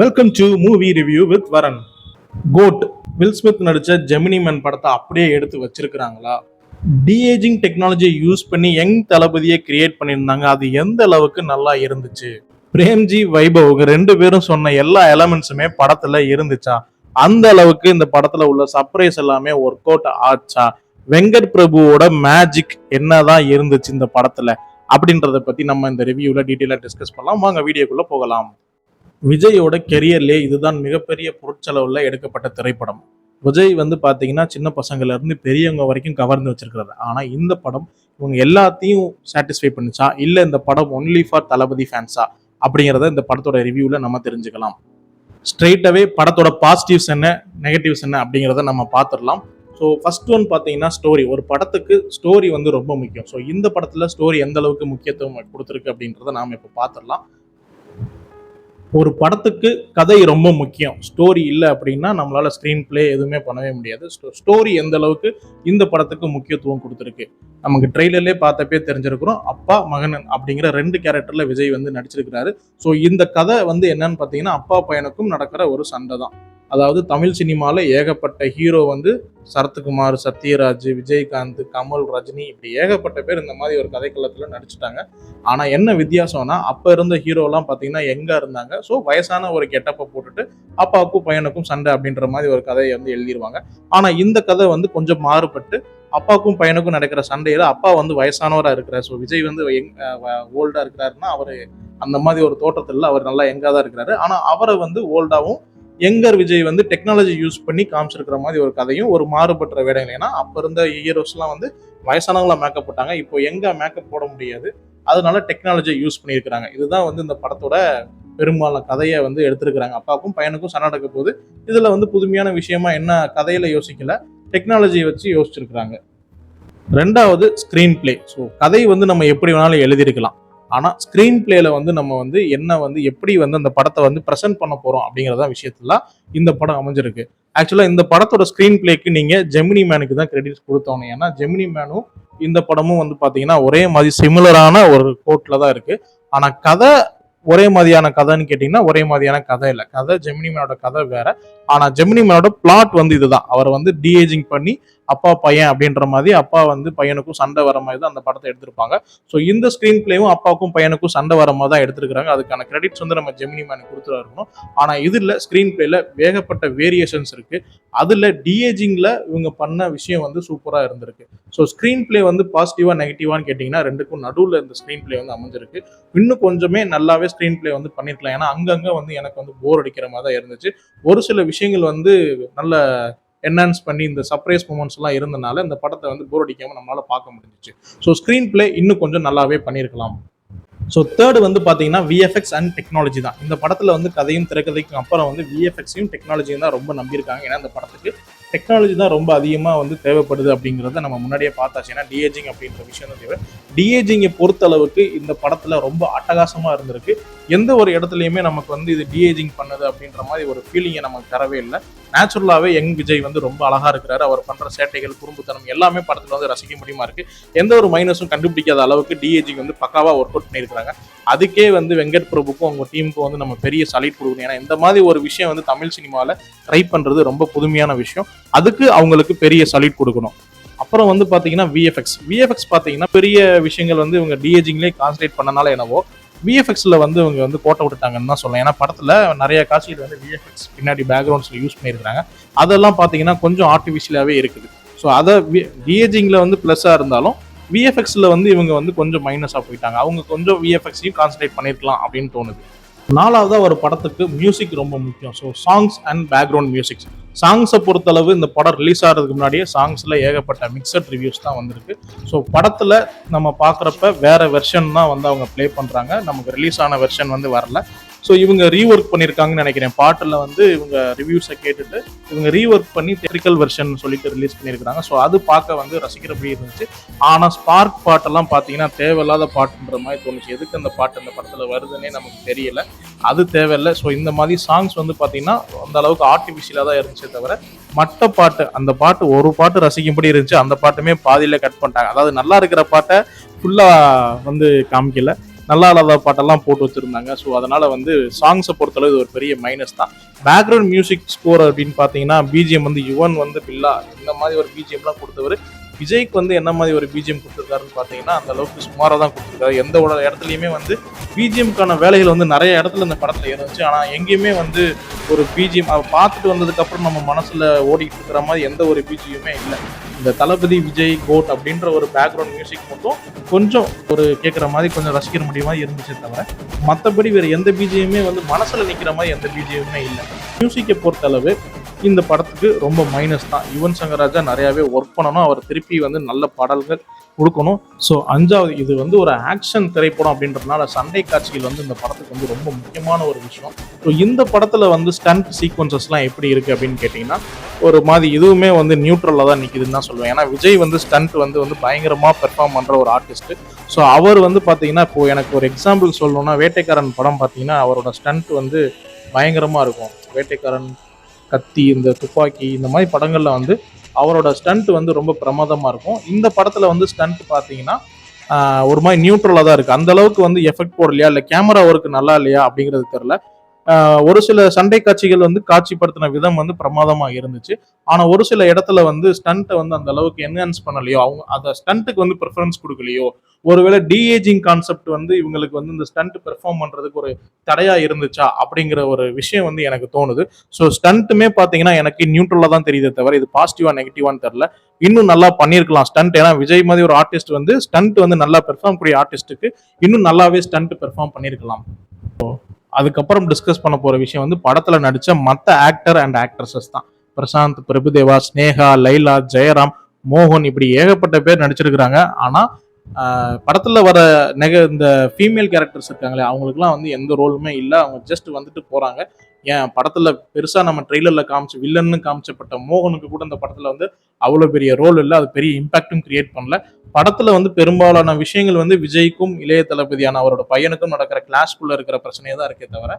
Welcome to movie review with வரன். Code will Smith நடிச்ச Gemini man படத்தை அப்படியே எடுத்து வச்சிருக்கிறாங்களா? டிஏஜிங் டெக்னாலஜியை யூஸ் பண்ணி யங் தளபதியை கிரியேட் பண்ணியிருந்தாங்க. அது எந்த அளவுக்கு நல்லா இருந்துச்சு? பிரேம்ஜி வைபவ் ரெண்டு பேரும் சொன்ன எல்லா எலமெண்ட்ஸுமே படத்துல இருந்துச்சா? அந்த அளவுக்கு இந்த படத்துல உள்ள சர்ப்ரைஸ் எல்லாமே ஒர்க் அவுட் ஆச்சா? வெங்கட் பிரபுவோட மேஜிக் என்னதான் இருந்துச்சு இந்த படத்துல அப்படின்றத பத்தி நம்ம இந்த ரிவ்யூல டீட்டெயிலா டிஸ்கஸ் பண்ணலாம். வாங்க வீடியோக்குள்ள போகலாம். விஜயோட கெரியர்லேயே இதுதான் மிகப்பெரிய பொருட்செலவுல எடுக்கப்பட்ட திரைப்படம். விஜய் வந்து பாத்தீங்கன்னா சின்ன பசங்கள்ல இருந்து பெரியவங்க வரைக்கும் கவர்ந்து வச்சிருக்கிறாரு. ஆனா இந்த படம் இவங்க எல்லாத்தையும் சாட்டிஸ்ஃபை பண்ணுச்சா, இல்ல இந்த படம் ஒன்லி ஃபார் தளபதி ஃபேன்ஸா அப்படிங்கிறத இந்த படத்தோட ரிவ்யூல நம்ம தெரிஞ்சுக்கலாம். ஸ்ட்ரெயிட்டாவே படத்தோட பாசிட்டிவ்ஸ் என்ன, நெகட்டிவ்ஸ் என்ன அப்படிங்கிறத நம்ம பார்த்துடலாம். ஸோ ஃபர்ஸ்ட் ஒன் பார்த்தீங்கன்னா ஸ்டோரி. ஒரு படத்துக்கு ஸ்டோரி வந்து ரொம்ப முக்கியம். ஸோ இந்த படத்துல ஸ்டோரி எந்த அளவுக்கு முக்கியத்துவம் கொடுத்துருக்கு அப்படின்றத நாம இப்போ பார்த்துடலாம். ஒரு படத்துக்கு கதை ரொம்ப முக்கியம். ஸ்டோரி இல்லை அப்படின்னா நம்மளால ஸ்க்ரீன் பிளே எதுவுமே பண்ணவே முடியாது. ஸ்டோரி எந்த அளவுக்கு இந்த படத்துக்கு முக்கியத்துவம் கொடுத்துருக்கு நமக்கு ட்ரெய்லர்லேயே பார்த்தப்பே தெரிஞ்சிருக்கிறோம். அப்பா மகன் அப்படிங்கிற ரெண்டு கேரக்டர்ல விஜய் வந்து நடிச்சிருக்கிறாரு. ஸோ இந்த கதை வந்து என்னன்னு பார்த்தீங்கன்னா அப்பா பையனுக்கும் நடக்கிற ஒரு சண்டை தான். அதாவது தமிழ் சினிமாவில் ஏகப்பட்ட ஹீரோ வந்து சரத்குமார், சத்யராஜ், விஜயகாந்த், கமல், ரஜினி இப்படி ஏகப்பட்ட பேர் இந்த மாதிரி ஒரு கதைக்களத்தில் நடிச்சுட்டாங்க. ஆனால் என்ன வித்தியாசம்னா அப்போ இருந்த ஹீரோலாம் பார்த்தீங்கன்னா எங்கே இருந்தாங்க. ஸோ வயசான ஒரு கெட்டப்பை போட்டுட்டு அப்பாவுக்கும் பையனுக்கும் சண்டை அப்படின்ற மாதிரி ஒரு கதையை வந்து எழுதிடுவாங்க. ஆனால் இந்த கதை வந்து கொஞ்சம் மாறுபட்டு அப்பாவுக்கும் பையனுக்கும் நடக்கிற சண்டையில அப்பா வந்து வயசானவராக இருக்கிறார். ஸோ விஜய் வந்து ஓல்டா இருக்கிறாருன்னா அவர் அந்த மாதிரி ஒரு தோட்டத்தில் அவர் நல்லா யங்கா தான் இருக்கிறாரு. ஆனால் அவரை வந்து ஓல்டாவும் யங்கர் விஜய் வந்து டெக்னாலஜி யூஸ் பண்ணி காமிச்சிருக்கிற மாதிரி ஒரு கதையும் ஒரு மாறுபட்ட வேடங்கள். ஏன்னா அப்ப இருந்த ஹீரோஸ்லாம் வந்து வயசானவங்களா மேக்கப் போட்டாங்க. இப்போ எங்க மேக்கப் போட முடியாது, அதனால டெக்னாலஜியை யூஸ் பண்ணியிருக்கிறாங்க. இதுதான் வந்து இந்த படத்தோட பெரும்பாலான கதையை வந்து எடுத்திருக்கிறாங்க. அப்பாவுக்கும் பையனுக்கும் சண்டை நடக்க போது இதுல வந்து புதுமையான விஷயமா என்ன கதையில யோசிக்கல, டெக்னாலஜியை வச்சு யோசிச்சிருக்கிறாங்க. ரெண்டாவது ஸ்கிரீன் பிளே. ஸோ கதை வந்து நம்ம எப்படி வேணாலும் எழுதியிருக்கலாம். ஆனால் ஸ்க்ரீன் பிளேல வந்து நம்ம வந்து என்ன வந்து எப்படி வந்து அந்த படத்தை வந்து ப்ரெசென்ட் பண்ண போகிறோம் அப்படிங்கிறத விஷயத்துல இந்த படம் அமைஞ்சிருக்கு. ஆக்சுவலாக இந்த படத்தோட ஸ்க்ரீன் பிளேக்கு நீங்கள் ஜெமினி மேனுக்கு தான் கிரெடிட் கொடுத்தோம். ஏன்னா ஜெமினி மேனும் இந்த படமும் வந்து பார்த்தீங்கன்னா ஒரே மாதிரி சிமிலரான ஒரு கோட்டில் தான் இருக்குது. ஆனால் கதை ஒரே மாதிரியான கதைன்னு கேட்டிங்கன்னா ஒரே மாதிரியான கதை இல்லை. கதை ஜெமினி மேனோட கதை வேற. ஆனால் ஜெமினி மேனோட பிளாட் வந்து இதுதான். அவர் வந்து டிஏஜிங் பண்ணி அப்பா பையன் அப்படின்ற மாதிரி அப்பா வந்து பையனுக்கும் சண்டை வர மாதிரி தான் அந்த படத்தை எடுத்திருப்பாங்க. ஸோ இந்த ஸ்க்ரீன் பிளேவும் அப்பாவுக்கும் பையனுக்கும் சண்டை வர மாதிரி தான் எடுத்திருக்காங்க. அதுக்கான கிரெடிட்ஸ் வந்து நம்ம ஜெமினி மேனுக்கு கொடுத்துட்டு இருக்கணும். ஆனால் இதில் ஸ்க்ரீன் பிளேல வேகப்பட்ட வேரியேஷன்ஸ் இருக்கு. அதில் டிஏஜிங்ல இவங்க பண்ண விஷயம் வந்து சூப்பராக இருந்திருக்கு. ஸோ ஸ்க்ரீன் பிளே வந்து பாசிட்டிவா நெகட்டிவான்னு கேட்டிங்கன்னா ரெண்டுக்கும் நடுவில் இந்த ஸ்க்ரீன் பிளே வந்து அமைஞ்சிருக்கு. இன்னும் கொஞ்சமே நல்லாவே ஸ்க்ரீன் பிளே வந்து பண்ணிருக்கலாம். ஏன்னா அங்கங்கே வந்து எனக்கு வந்து போர் அடிக்கிற மாதிரி தான் இருந்துச்சு. ஒரு சில விஷயங்கள் வந்து நல்ல என்ஹான்ஸ் பண்ணி இந்த சர்ப்ரைஸ் மூமெண்ட்ஸ் எல்லாம் இருந்தனால இந்த படத்தை வந்து போர் அடிக்காம நம்மளால பார்க்க முடிஞ்சிச்சு. ஸோ ஸ்க்ரீன் பிளே இன்னும் கொஞ்சம் நல்லாவே பண்ணியிருக்கலாம். ஸோ தேர்ட் வந்து பார்த்தீங்கன்னா விஎஃப்எக்ஸ் அண்ட் டெக்னாலஜி தான். இந்த படத்தில் வந்து கதையும் திரைக்கதைக்கும் அப்புறம் வந்து விஎஃப்எக்ஸையும் டெக்னாலஜியும் தான் ரொம்ப நம்பியிருக்காங்க. ஏன்னா இந்த படத்துக்கு டெக்னாலஜி தான் ரொம்ப அதிகமாக வந்து தேவைப்படுது அப்படிங்கிறத நம்ம முன்னாடியே பார்த்தாச்சு. ஏன்னா டிஏஜிங் அப்படின்ற விஷயம் தான் தேவை. டிஏஜிங்கை பொறுத்த அளவுக்கு இந்த படத்தில் ரொம்ப அட்டகாசமாக இருந்திருக்கு. எந்த ஒரு இடத்துலையுமே நமக்கு வந்து இது டிஏஜிங் பண்ணுது அப்படின்ற மாதிரி ஒரு ஃபீலிங்கை நமக்கு தரவே இல்லை. நேச்சுரலாகவே யங் விஜய் வந்து ரொம்ப அழகாக இருக்கிறாரு. அவர் பண்ணுற சேட்டைகள், குறும்புத்தனம் எல்லாமே படத்தில் வந்து ரசிக்க முடியுமா இருக்கு. எந்த ஒரு மைனஸும் கண்டுபிடிக்காத அளவுக்கு டிஏஜிங் வந்து பக்காவாக ஒர்க் அவுட் பண்ணியிருக்காங்க. அதுக்கே வந்து வெங்கட் பிரபுக்கும் அவங்க டீமுக்கும் வந்து நம்ம பெரிய சல்யூட் கொடுக்கணும். ஏன்னா இந்த மாதிரி ஒரு விஷயம் வந்து தமிழ் சினிமாவில் ட்ரை பண்ணுறது ரொம்ப புதுமையான விஷயம். அதுக்கு அவங்களுக்கு பெரிய சல்யூட் கொடுக்கணும். அப்புறம் வந்து பார்த்தீங்கன்னா விஎஃப்எக்ஸ் பார்த்தீங்கன்னா பெரிய விஷயங்கள் வந்து இவங்க டிஏஜிங்லேயே கான்சன்ட்ரேட் பண்ணனால என்னவோ விஎஃப்எக்ஸ்ல வந்து இவங்க வந்து கோட்டை விட்டுட்டாங்கன்னு தான் சொல்லலாம். ஏன்னா படத்துல நிறைய காட்சிகள் வந்து விஎஃப்எக்ஸ் பின்னாடி பேக்ரவுண்ட்ஸ்ல யூஸ் பண்ணியிருக்காங்க. அதெல்லாம் பார்த்தீங்கன்னா கொஞ்சம் ஆர்டிஃபிஷியலாகவே இருக்குது. ஸோ அதை டிஏஜிங்ல வந்து ப்ளஸ்ஸாக இருந்தாலும் விஎஃப்எக்ஸ்ல வந்து இவங்க வந்து கொஞ்சம் மைனஸாக போயிட்டாங்க. அவங்க கொஞ்சம் விஎஃப்எக்ஸையும் கான்சன்ட்ரேட் பண்ணியிருக்கலாம் அப்படின்னு தோணுது. நாலாவதா ஒரு படத்துக்கு மியூசிக் ரொம்ப முக்கியம். So songs and background musics. சாங்ஸை பொறுத்தளவு இந்த படம் ரிலீஸ் ஆகிறதுக்கு முன்னாடியே சாங்ஸில் ஏகப்பட்ட மிக்சட் ரிவ்யூஸ் தான் வந்திருக்கு. ஸோ படத்தில் நம்ம பார்க்குறப்ப வேற வெர்ஷன் தான் வந்து அவங்க ப்ளே பண்ணுறாங்க. நமக்கு ரிலீஸ் ஆன வெர்ஷன் வந்து வரல. ஸோ இவங்க ரீஒர்க் பண்ணியிருக்காங்கன்னு நினைக்கிறேன். பாட்டில் வந்து இவங்க ரிவ்யூஸை கேட்டுட்டு இவங்க ரீஒர்க் பண்ணி தியேட்ரிக்கல் வெர்ஷன் சொல்லிட்டு ரிலீஸ் பண்ணியிருக்காங்க. ஸோ அது பார்க்க வந்து ரசிக்கிறபடி இருந்துச்சு. ஆனால் ஸ்பார்க் பாட்டெல்லாம் பார்த்தீங்கன்னா தேவையில்லாத பாட்டுன்ற மாதிரி தோணுச்சு. எதுக்கு அந்த பாட்டு அந்த படத்தில் வருதுன்னே நமக்கு தெரியல. அது தேவையில்லை. ஸோ இந்த மாதிரி சாங்ஸ் வந்து பார்த்தீங்கன்னா அந்த அளவுக்கு ஆர்டிஃபிஷியலாக தான் இருந்துச்சே தவிர மற்ற பாட்டு அந்த பாட்டு ஒரு பாட்டு ரசிக்கும்படி இருந்துச்சு. அந்த பாட்டுமே பாதியில் கட் பண்ணிட்டாங்க. அதாவது நல்லா இருக்கிற பாட்டை ஃபுல்லாக வந்து காமிக்கல. நல்லா இல்லாத பாட்டெல்லாம் போட்டு வச்சிருந்தாங்க. ஸோ அதனால வந்து சாங்ஸை பொறுத்தளவு இது ஒரு பெரிய மைனஸ் தான். பேக்ரவுண்ட் மியூசிக் ஸ்கோர் அப்படின்னு பார்த்தீங்கன்னா பிஜிஎம் வந்து யுவன் வந்து பில்லா இந்த மாதிரி ஒரு பிஜிஎம்லாம் கொடுத்தவர். விஜய்க்கு வந்து என்ன மாதிரி ஒரு பிஜிஎம் கொடுத்துருக்காருன்னு பார்த்தீங்கன்னா அந்த அளவுக்கு சுமாராக தான் கொடுத்துருக்காரு. எந்த ஒரு இடத்துலையுமே வந்து பிஜிஎம்க்கான வேலைகள் வந்து நிறைய இடத்துல இந்த படத்தில் இருந்துச்சு. ஆனால் எங்கேயுமே வந்து ஒரு பிஜிஎம் அவ பார்த்துட்டு வந்ததுக்கப்புறம் நம்ம மனசில் ஓடிட்டு இருக்கிற மாதிரி எந்த ஒரு பிஜிஎம்மே இல்லை. இந்த தளபதி விஜய் கோட் அப்படின்ற ஒரு பேக்ரவுண்ட் மியூசிக் மட்டும் கொஞ்சம் ஒரு கேட்குற மாதிரி கொஞ்சம் ரசிக்கிற முடியுமா இருந்துச்சே தவிர மற்றபடி வேறு எந்த பிஜிஎம்மே வந்து மனசில் நிற்கிற மாதிரி எந்த பிஜிஎம்மே இல்லை. மியூசிக்கை பொறுத்தளவு இந்த படத்துக்கு ரொம்ப மைனஸ் தான். யுவன் சங்கர் ராஜா நிறையாவே ஒர்க் பண்ணணும், அவர் திருப்பி வந்து நல்ல பாடல்கள் கொடுக்கணும். ஸோ 5வது இது வந்து ஒரு ஆக்ஷன் திரைப்படம் அப்படின்றதுனால சண்டை காட்சிகள் வந்து இந்த படத்துக்கு வந்து ரொம்ப முக்கியமான ஒரு விஷயம். ஸோ இந்த படத்தில் வந்து ஸ்டண்ட் சீக்வன்சஸ்லாம் எப்படி இருக்குது அப்படின்னு கேட்டிங்கன்னா ஒரு மாதிரி இதுவுமே வந்து நியூட்ரலாக தான் நிற்கிதுன்னு தான் சொல்லுவேன். ஏன்னா விஜய் வந்து ஸ்டண்ட் வந்து பயங்கரமாக பெர்ஃபார்ம் பண்ணுற ஒரு ஆர்டிஸ்ட்டு. ஸோ அவர் வந்து பார்த்தீங்கன்னா இப்போது எனக்கு ஒரு எக்ஸாம்பிள் சொல்லணும்னா வேட்டைக்காரன் படம் பார்த்தீங்கன்னா அவரோட ஸ்டண்ட் வந்து பயங்கரமாக இருக்கும். வேட்டைக்காரன், கத்தி, இந்த துப்பாக்கி இந்த மாதிரி படங்களில் வந்து அவரோட ஸ்டண்ட் வந்து ரொம்ப பிரமாதமாக இருக்கும். இந்த படத்தில் வந்து ஸ்டண்ட் பார்த்தீங்கன்னா ஒரு மாதிரி நியூட்ரலாக தான் இருக்குது. அந்த அளவுக்கு வந்து எஃபெக்ட் போடலையா இல்லை கேமரா ஒர்க்கு நல்லா இல்லையா அப்படிங்கிறது தெரில. ஒரு சில சண்டை காட்சிகள் வந்து காட்சிப்படுத்தின விதம் வந்து பிரமாதமாக இருந்துச்சு. ஆனால் ஒரு சில இடத்துல வந்து ஸ்டண்ட்டை வந்து அந்த அளவுக்கு என்ஹான்ஸ் பண்ணலையோ, அவங்க அந்த ஸ்டண்ட்டுக்கு வந்து ப்ரிஃபரன்ஸ் கொடுக்கலையோ, ஒருவேளை டிஏஜிங் கான்செப்ட் வந்து இவங்களுக்கு வந்து இந்த ஸ்டண்ட் பெர்ஃபார்ம் பண்ணுறதுக்கு ஒரு தடையாக இருந்துச்சா அப்படிங்கிற ஒரு விஷயம் வந்து எனக்கு தோணுது. ஸோ ஸ்டண்ட்டுமே பார்த்தீங்கன்னா எனக்கு நியூட்ரலாக தான் தெரியுதே தவிர இது பாசிட்டிவா நெகட்டிவான்னு தெரில. இன்னும் நல்லா பண்ணியிருக்கலாம் ஸ்டண்ட். ஏன்னா விஜய் மாதிரி ஒரு ஆர்டிஸ்ட் வந்து ஸ்டண்ட் வந்து நல்லா பெர்ஃபார்ம் கூடிய ஆர்டிஸ்ட்டுக்கு இன்னும் நல்லாவே ஸ்டண்ட் பெர்ஃபார்ம் பண்ணியிருக்கலாம். அதுக்கப்புறம் டிஸ்கஸ் பண்ண போற விஷயம் வந்து படத்துல நடிச்ச மற்ற ஆக்டர் அண்ட் ஆக்ட்ரஸஸ் தான். பிரசாந்த், பிரபுதேவா, ஸ்னேகா, லைலா, ஜெயராம், மோகன் இப்படி ஏகப்பட்ட பேர் நடிச்சிருக்கிறாங்க. ஆனா படத்துல வர இந்த ஃபீமேல் கேரக்டர்ஸ் இருக்காங்களே அவங்களுக்குலாம் வந்து எந்த ரோலுமே இல்லை. அவங்க ஜஸ்ட் வந்துட்டு போறாங்க. ஏன் படத்துல பெருசா நம்ம ட்ரெய்லர்ல காமிச்சு வில்லன்னு காமிச்சப்பட்ட மோகனுக்கு கூட இந்த படத்துல வந்து அவ்வளவு பெரிய ரோல் இல்லை. அது பெரிய இம்பாக்டும் கிரியேட் பண்ணல. படத்துல வந்து பெரும்பாலான விஷயங்கள் வந்து விஜய்க்கும் இளைய தளபதியான அவரோட பையனுக்கும் நடக்கிற கிளாஷ்குள்ள இருக்கிற பிரச்சனையே தான் இருக்கே தவிர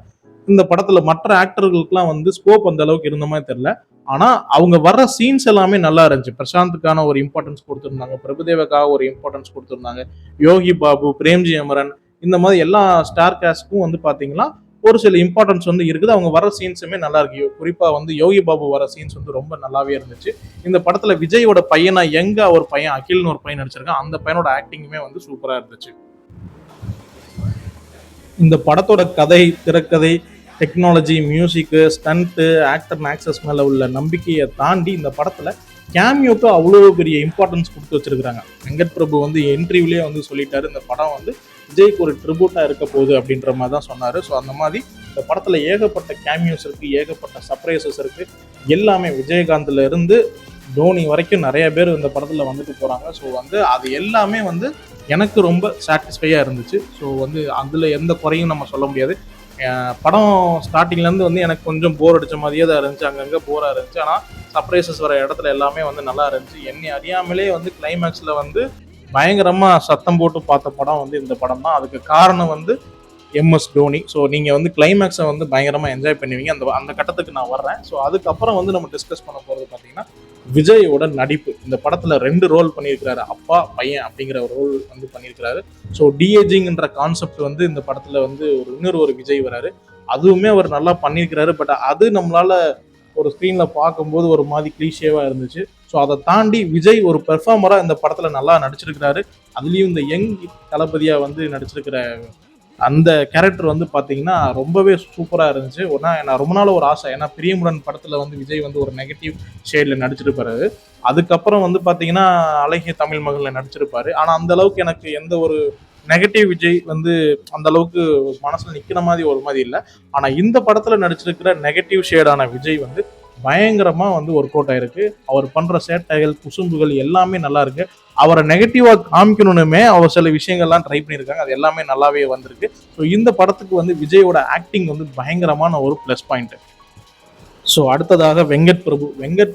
இந்த படத்துல மற்ற ஆக்டர்களுக்குலாம் வந்து ஸ்கோப் அந்த அளவுக்கு இருந்த மாதிரி தெரியல. ஆனா அவங்க வர்ற சீன்ஸ் எல்லாமே நல்லா இருந்துச்சு. பிரசாந்துக்கான ஒரு இம்பார்ட்டன்ஸ் கொடுத்துருந்தாங்க, பிரபுதேவக்காக ஒரு இம்பார்ட்டன்ஸ் கொடுத்துருந்தாங்க, யோகி பாபு, பிரேம்ஜி அமரன் இந்த மாதிரி எல்லா ஸ்டார் கேஸ்ட்க்கும் வந்து பாத்தீங்கன்னா ஒரு சில இம்பார்ட்டன்ஸ் வந்து இருக்குது. அவங்க வர சீன்ஸுமே நல்லா இருக்கு. குறிப்பா வந்து யோகி பாபு வர சீன்ஸ் வந்து ரொம்ப நல்லாவே இருந்துச்சு. இந்த படத்துல விஜயோட பையனா எங்க ஒரு பையன் அகில்னு ஒரு பையன் நடிச்சிருக்கான். அந்த பையனோட ஆக்டிங்குமே வந்து சூப்பரா இருந்துச்சு. இந்த படத்தோட கதை, திரைக்கதை, டெக்னாலஜி, மியூசிக்கு, ஸ்டண்ட்டு, ஆக்டர் ஆக்சஸ் மேல உள்ள நம்பிக்கையை தாண்டி இந்த படத்துல கேமியோக்கு அவ்வளோ பெரிய இம்பார்ட்டன்ஸ் கொடுத்து வச்சிருக்காங்க. வெங்கட் பிரபு வந்து இன்டர்வியூலேயே வந்து சொல்லிட்டாரு இந்த படம் வந்து விஜய்க்கு ஒரு ட்ரிபியூட்டா இருக்க போகுது அப்படின்ற மாதிரி தான் சொன்னாரு. ஸோ அந்த மாதிரி இந்த படத்துல ஏகப்பட்ட கேமியோஸ் இருக்கு, ஏகப்பட்ட சர்ப்ரைசஸ் இருக்கு. எல்லாமே விஜயகாந்த்ல இருந்து தோனி வரைக்கும் நிறைய பேர் இந்த படத்துல வந்துட்டு போறாங்க. ஸோ வந்து அது எல்லாமே வந்து எனக்கு ரொம்ப சாட்டிஸ்ஃபையா இருந்துச்சு. ஸோ வந்து அதுல எந்த குறையும் நம்ம சொல்ல முடியாது. படம் ஸ்டார்டிங்லேருந்து வந்து எனக்கு கொஞ்சம் போர் அடித்த மாதிரியே தான் இருந்துச்சு. அங்கங்கே போராக இருந்துச்சு. ஆனால் சர்ப்ரைசஸ் வர இடத்துல எல்லாமே வந்து நல்லா இருந்துச்சு. என்னை அறியாமலே வந்து கிளைமேக்ஸில் வந்து பயங்கரமாக சத்தம் போட்டு பார்த்த படம் வந்து இந்த படம் தான். அதுக்கு காரணம் வந்து எம்எஸ் தோனி. ஸோ நீங்கள் வந்து கிளைமேக்ஸை வந்து பயங்கரமாக என்ஜாய் பண்ணுவீங்க. அந்த கட்டத்துக்கு நான் வர்றேன். ஸோ அதுக்கப்புறம் வந்து நம்ம டிஸ்கஸ் பண்ண போகிறது பார்த்தீங்கன்னா விஜயோட நடிப்பு. இந்த படத்துல 2 ரோல் பண்ணியிருக்கிறாரு, அப்பா பையன் அப்படிங்கிற ஒரு ரோல் வந்து பண்ணியிருக்கிறாரு. ஸோ டிஏஜிங்ன்ற கான்செப்ட் வந்து இந்த படத்துல வந்து இன்னொரு விஜய் வராரு. அதுவுமே அவர் நல்லா பண்ணியிருக்கிறாரு. பட் அது நம்மளால ஒரு ஸ்க்ரீன்ல பார்க்கும்போது ஒரு மாதிரி கிளீஷேவா இருந்துச்சு. ஸோ அதை தாண்டி விஜய் ஒரு பெர்ஃபார்மரா இந்த படத்துல நல்லா நடிச்சிருக்கிறாரு. அதுலயும் இந்த யங் தளபதியா வந்து நடிச்சிருக்கிற அந்த கேரக்டர் வந்து பார்த்தீங்கன்னா ரொம்பவே சூப்பராக இருந்துச்சு. நான் ரொம்ப நாள் ஒரு ஆசை. ஏன்னா பிரியமுடன் படத்தில் வந்து விஜய் வந்து ஒரு நெகட்டிவ் ஷேடில் நடிச்சிருப்பாரு. அதுக்கப்புறம் வந்து பார்த்தீங்கன்னா அழகிய தமிழ் மகளில் நடிச்சிருப்பாரு. ஆனால் அந்த அளவுக்கு எனக்கு எந்த ஒரு நெகட்டிவ் விஜய் வந்து அந்த அளவுக்கு மனசில் நிற்கிற மாதிரி ஒரு மாதிரி இல்லை. ஆனால் இந்த படத்தில் நடிச்சிருக்கிற நெகட்டிவ் ஷேடான விஜய் வந்து பயங்கரமாக வந்து ஒர்க் அவுட் ஆயிருக்கு. அவர் பண்ணுற சேட்டைகள், குசும்புகள் எல்லாமே நல்லா இருக்கு. அவரை நெகட்டிவா காமிக்கணும்னுமே அவர் சில விஷயங்கள்லாம் ட்ரை பண்ணியிருக்காங்க. அது எல்லாமே நல்லாவே வந்திருக்கு. ஸோ இந்த படத்துக்கு வந்து விஜயோட ஆக்டிங் வந்து பயங்கரமான ஒரு ப்ளஸ் பாயிண்ட். ஸோ அடுத்ததாக வெங்கட்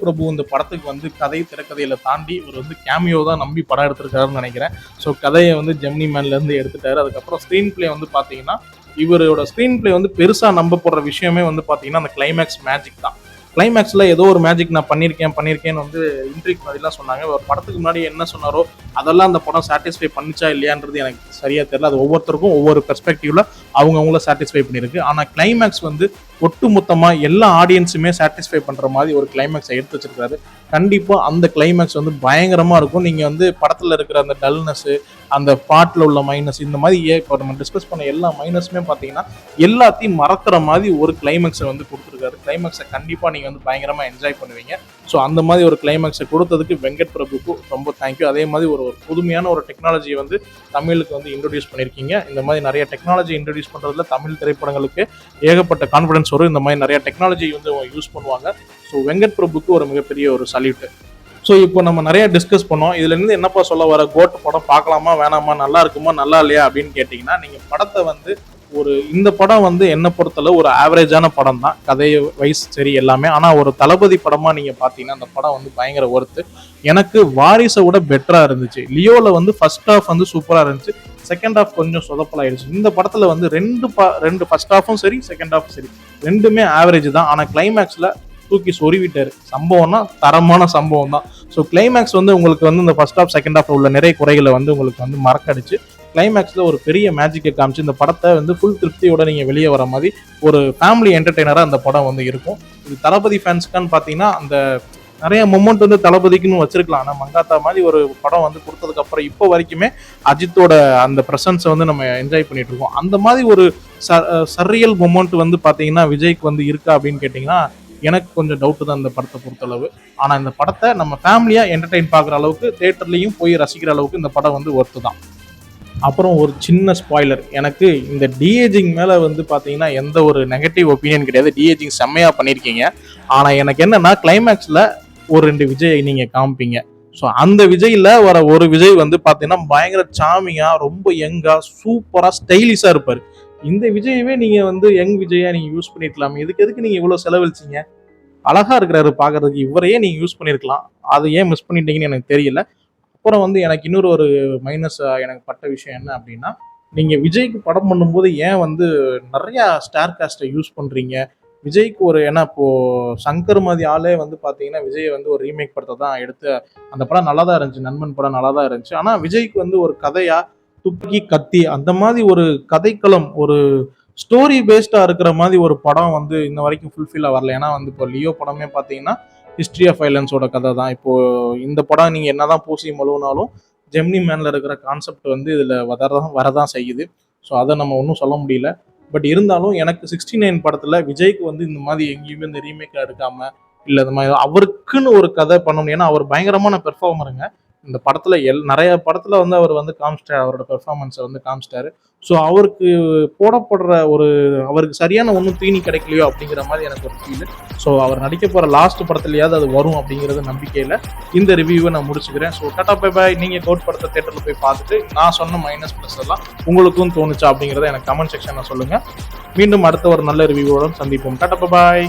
பிரபு இந்த படத்துக்கு வந்து கதை திரைக்கதையில தாண்டி இவர் வந்து கேமியோ தான் நம்பி படம் எடுத்திருக்காருன்னு நினைக்கிறேன். ஸோ கதையை வந்து ஜெமினி மேன்ல இருந்து எடுத்துட்டாரு. அதுக்கப்புறம் ஸ்க்ரீன் பிளே வந்து பார்த்தீங்கன்னா இவரோட ஸ்க்ரீன் பிளே வந்து பெருசா நம்ப போடுற விஷயமே வந்து பார்த்தீங்கன்னா அந்த கிளைமேக்ஸ் மேஜிக் தான். கிளைமேக்ஸில் ஏதோ ஒரு மேஜிக் நான் பண்ணியிருக்கேன்னு வந்து இன்ட்ரிக் மாதிரிலாம் சொன்னாங்க. ஒரு படத்துக்கு முன்னாடி என்ன சொன்னாரோ அதெல்லாம் அந்த படம் சாட்டிஸ்ஃபை பண்ணிச்சா இல்லையான்றது எனக்கு சரியாக தெரியல. அது ஒவ்வொருத்தருக்கும் ஒவ்வொரு பெர்ஸ்பெக்டிவ்ல அவங்கவுங்கள சாட்டிஸ்ஃபை பண்ணியிருக்கு. ஆனால் கிளைமேக்ஸ் வந்து ஒட்டுமொத்தமாக எல்லா ஆடியன்ஸுமே சாட்டிஸ்ஃபை பண்ணுற மாதிரி ஒரு கிளைமேக்ஸை எடுத்து வச்சிருக்காரு. கண்டிப்பாக அந்த கிளைமேக்ஸ் வந்து பயங்கரமாக இருக்கும். நீங்கள் வந்து படத்தில் இருக்கிற அந்த டல்னஸ்ஸு, அந்த பாட்டில் உள்ள மைனஸ், இந்த மாதிரி இப்போ நம்ம டிஸ்கஸ் பண்ண எல்லா மைனஸுமே பார்த்தீங்கன்னா எல்லாத்தையும் மறக்கிற மாதிரி ஒரு கிளைமேக்ஸை வந்து கொடுத்துருக்காரு. கிளைமேக்ஸை கண்டிப்பாக நீங்கள் வந்து பயங்கரமாக என்ஜாய் பண்ணுவீங்க. ஸோ அந்த மாதிரி ஒரு கிளைமேக்ஸை கொடுத்ததுக்கு வெங்கட் பிரபுக்கு ரொம்ப தேங்க்யூ. அதே மாதிரி ஒரு புதுமையான ஒரு டெக்னாலஜியை வந்து தமிழுக்கு வந்து இன்ட்ரடியூஸ் பண்ணியிருக்கீங்க. இந்த மாதிரி நிறைய டெக்னாலஜி இன்ட்ரடியூஸ் பண்ணுறதுல தமிழ் திரைப்படங்களுக்கு ஏகப்பட்ட கான்ஃபிடன்ஸ் வரும். இந்த மாதிரி நிறைய டெக்னாலஜி வந்து யூஸ் பண்ணுவாங்க. ஸோ வெங்கட் பிரபுக்கு ஒரு மிகப்பெரிய ஒரு சல்யூட். ஸோ இப்போ நம்ம நிறைய டிஸ்கஸ் பண்ணோம். இதுலேருந்து என்னப்பா சொல்ல வர, கோட் படம் பார்க்கலாமா வேணாமா, நல்லா இருக்குமா நல்லா இல்லையா அப்படின்னு கேட்டிங்கன்னா, நீங்கள் படத்தை வந்து இந்த படம் வந்து என்ன பொறுத்தளவு ஒரு ஆவரேஜான படம் தான், கதை வைஸ் சரி எல்லாமே. ஆனால் ஒரு தளபதி படமாக நீங்கள் பார்த்தீங்கன்னா அந்த படம் வந்து பயங்கர ஒர்த்து. எனக்கு வாரிசை விட பெட்டராக இருந்துச்சு. லியோவில் வந்து ஃபர்ஸ்ட் ஹாஃப் வந்து சூப்பராக இருந்துச்சு, செகண்ட் ஹாஃப் கொஞ்சம் சொதப்பலாயிடுச்சு. இந்த படத்தில் வந்து ரெண்டு ஃபர்ஸ்ட் ஹாஃபும் சரி செகண்ட் ஹாஃபும் சரி ரெண்டுமே ஆவரேஜ் தான். ஆனால் கிளைமேக்ஸில் தூக்கி சொருவிட்டாரு. சம்பவம்னா தரமான சம்பவம் தான். ஸோ கிளைமேக்ஸ் வந்து உங்களுக்கு வந்து இந்த ஃபர்ஸ்ட் ஹாஃப் செகண்ட் ஹாஃப் உள்ள நிறைய குறைகளை வந்து உங்களுக்கு வந்து மறக்கடிச்சு கிளைமேக்ஸில் ஒரு பெரிய மேஜிக்கை காமிச்சு இந்த படத்தை வந்து ஃபுல் திருப்தியோட நீங்கள் வெளியே வர மாதிரி ஒரு ஃபேமிலி என்டர்டெய்னராக அந்த படம் வந்து இருக்கும். இது தளபதி ஃபேன்ஸ்க்கான்னு பார்த்தீங்கன்னா அந்த நிறைய மொமெண்ட் வந்து தளபதிக்குன்னு வச்சிருக்கலாம். ஆனால் மங்காத்தா மாதிரி ஒரு படம் வந்து கொடுத்ததுக்கு அப்புறம் இப்போ வரைக்குமே அஜித்தோட அந்த ப்ரெசன்ஸை வந்து நம்ம என்ஜாய் பண்ணிட்டு இருக்கோம். அந்த மாதிரி ஒரு சர்ரியல் மொமெண்ட் வந்து பார்த்தீங்கன்னா விஜய்க்கு வந்து இருக்கா அப்படின்னு கேட்டிங்கன்னா எனக்கு கொஞ்சம் டவுட்டு தான் இந்த படத்தை பொறுத்தளவு. ஆனால் இந்த படத்தை நம்ம ஃபேமிலியாக என்டர்டெயின் பார்க்குற அளவுக்கு தேட்டர்லையும் போய் ரசிக்கிற அளவுக்கு இந்த படம் வந்து ஒர்த்து தான். அப்புறம் ஒரு சின்ன ஸ்பாய்லர், எனக்கு இந்த டிஏஜிங் மேலே வந்து பார்த்தீங்கன்னா எந்த ஒரு நெகட்டிவ் ஒப்பீனியன் கிடையாது. டிஏஜிங் செம்மையாக பண்ணியிருக்கீங்க. ஆனால் எனக்கு என்னன்னா கிளைமேக்ஸில் ஒரு 2 விஜய் நீங்கள் காமிப்பீங்க. ஸோ அந்த விஜயில் வர ஒரு விஜய் வந்து பார்த்தீங்கன்னா பயங்கர சாமியாக, ரொம்ப யங்காக, சூப்பராக, ஸ்டைலிஷாக இருப்பார். இந்த விஜயவே நீங்கள் வந்து யங் விஜயா நீங்கள் யூஸ் பண்ணிருக்கலாம். எதுக்கு நீங்கள் இவ்வளோ செலவழிச்சிங்க? அழகா இருக்கிறாரு பார்க்கறதுக்கு, இவரையே நீங்கள் யூஸ் பண்ணியிருக்கலாம். அதை ஏன் மிஸ் பண்ணிட்டீங்கன்னு எனக்கு தெரியல. அப்புறம் வந்து எனக்கு இன்னொரு ஒரு மைனஸ் எனக்கு பட்ட விஷயம் என்ன அப்படின்னா, நீங்கள் விஜய்க்கு படம் பண்ணும்போது ஏன் வந்து நிறையா ஸ்டார் காஸ்ட்டை யூஸ் பண்ணுறீங்க? விஜய்க்கு ஒரு ஏன்னா இப்போது சங்கர் மாதிரி ஆளே வந்து பார்த்தீங்கன்னா விஜயை வந்து ஒரு ரீமேக் படத்தை தான் எடுத்து அந்த படம் நல்லா தான் இருந்துச்சு, நண்பன் படம் நல்லா தான் இருந்துச்சு. ஆனால் விஜய்க்கு வந்து ஒரு கதையா துப்பாக்கி கத்தி அந்த மாதிரி ஒரு கதைக்களம், ஒரு ஸ்டோரி பேஸ்டா இருக்கிற மாதிரி ஒரு படம் வந்து இன்ன வரைக்கும் ஃபுல்ஃபில்லா வரல. ஏன்னா வந்து இப்போ லியோ படமே பார்த்தீங்கன்னா ஹிஸ்டரி ஆஃப் வைலன்ஸோட கதை தான். இப்போ இந்த படம் நீங்க என்னதான் பூசி மழுவினாலும் ஜெமினி மேன்ல இருக்கிற கான்செப்ட் வந்து இதுல வரதான் செய்யுது. ஸோ அதை நம்ம ஒன்றும் சொல்ல முடியல. பட் இருந்தாலும் எனக்கு 69 படத்துல விஜய்க்கு வந்து இந்த மாதிரி எங்கேயுமே இந்த ரீமேக் எடுக்காம இல்லை இந்த மாதிரி அவருக்குன்னு ஒரு கதை பண்ண முடியும். ஏன்னா அவர் பயங்கரமான பெர்ஃபார்மருங்க. இந்த படத்துல நிறைய படத்துல வந்து அவர் வந்து காமிச்சிட்டாரு, அவரோட பெர்ஃபார்மன்ஸை வந்து காமிச்சிட்டாரு. ஸோ அவருக்கு போடப்படுற அவருக்கு சரியான ஒன்றும் தீனி கிடைக்கலையோ அப்படிங்கிற மாதிரி எனக்கு ஒரு ஃபீல். ஸோ அவர் நடிக்க போகிற லாஸ்ட் படத்துலையாவது அது வரும் அப்படிங்கிறது நம்பிக்கையில் இந்த ரிவ்யூவை நான் முடிச்சுக்கிறேன். So tata bye bye. நீங்கள் கோட் படத்தை தேட்டரில் போய் பார்த்துட்டு நான் சொன்ன மைனஸ் ப்ளஸ் எல்லாம் உங்களுக்கும் தோணுச்சா அப்படிங்கிறத எனக்கு கமெண்ட் செக்ஷனில் சொல்லுங்கள். மீண்டும் அடுத்த ஒரு நல்ல ரிவ்யூவோட சந்திப்போம். Tata bye bye.